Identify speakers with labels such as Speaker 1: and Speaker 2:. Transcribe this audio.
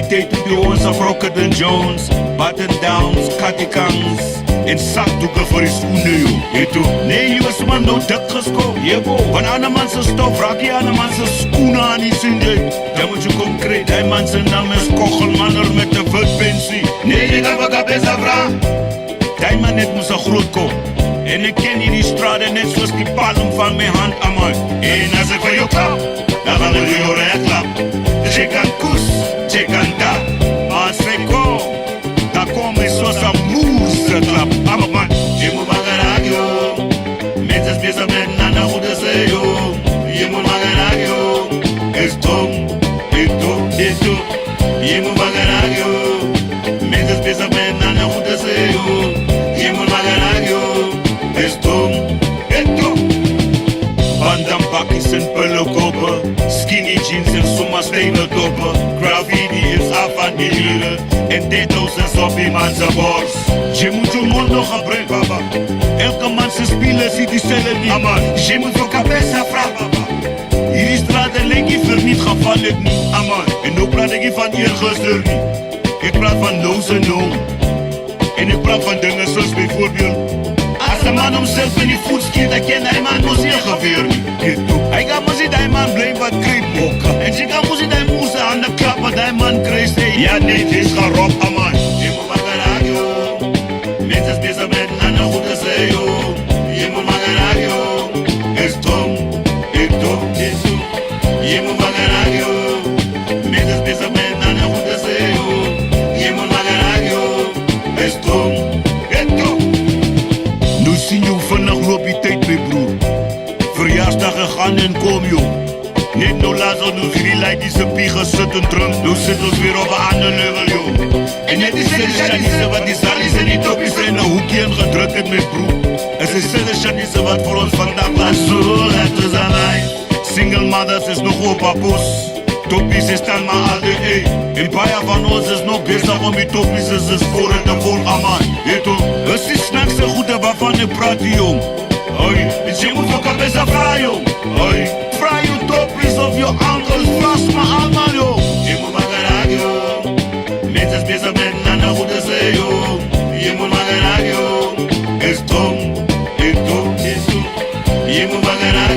Speaker 1: die tijd op die ons of Rocket Jones, button downs, katikangs en zakdoeken voor die schoenen, joh. Je toe, nee, je was man nou dik geskoop, jebo. Van ander man zijn stof, raak je ander man zijn schoenen aan die zin, dan moet je concreet, die man zijn naam is Kochelmanner met de witpensie. Nee, ik heb een kapesa vraag. Die man net moest een groot kop. En ik ken hier die straten net zoals die palm van mijn hand, amai. En als ik van jou klap, dan gaan we jou recht klap. Check aan kus, check aan dat. Als ik kom, dan kom ik zoals een moerse klap. Amai man, je moet maar geraak joh. Mensen bezig met een ander goede zee joh. Je moet maar geraak joh. Is dom, is dom, is dom. Je moet maar geraak joh. Mensen bezig met een ander goede zee joh. Je moet maar geraak joh. Is dom, is dom. Bandambakjes en pullenkoppen, skinny jeans en zomerstenen doppen. Graffiti is af aan die uren en tato's is op iemand zijn borst. Je moet je mond nog gebruiken, papa. Elke man zijn spelen ziet diezelfde niet. Aman, je moet voor kapessa vragen, papa. Hier is straat en link je verniet, geval het niet. Aman, en nu praat ik hier van eergisteren niet. Ik praat van no's en no. En ik praat van dingen zoals bijvoorbeeld, als een man hemzelf in die voet schiet, dan kan hij man moest hier gebeuren. Hij kan moest die man blame wat kreeg bokken. En ze kan moest die moest aan de klap wat die man kreeg. Ja nee, het is gerop, man. Je moet maar geraak joh. Mensen bezig met een ander goede zee joh. Je moet maar geraak joh. Is dom, is dom, is dom. Je moet maar geraak joh. Mensen bezig met een ander goede zee joh. Je moet maar geraak joh. Is dom, is dom. Nu zien je vannacht loop je tijd mee broer. Verjaarsdagen gaan en kom joh. Net nou laat ons nu die lijkt die zijn piegen zitten drum. Nu zit ons weer op een ander level joh. En net is de Chinese wat die zalies en die toppies zijn een hoekje en gedrukt het met broer. Het is de Chinese wat voor ons vandaag laat zo laten is aan mij. Single mothers is nog op papoes. Toppies is dan maar al de E. En paar van ons is nog bezig om die toppies te scoren te vol aman. Weet toch, het is s'nachts een goede waarvan je praat jong. Hoi, je moet ook een best vragen jong. Hoi, vraag je toppies of je ankels, vast maar allemaal jong. Je moet maar geraak jong. Mensen bezig met een ander goede zee jong. Je moet maar geraak jong. Is dom, is dom, is dom. Je moet maar geraak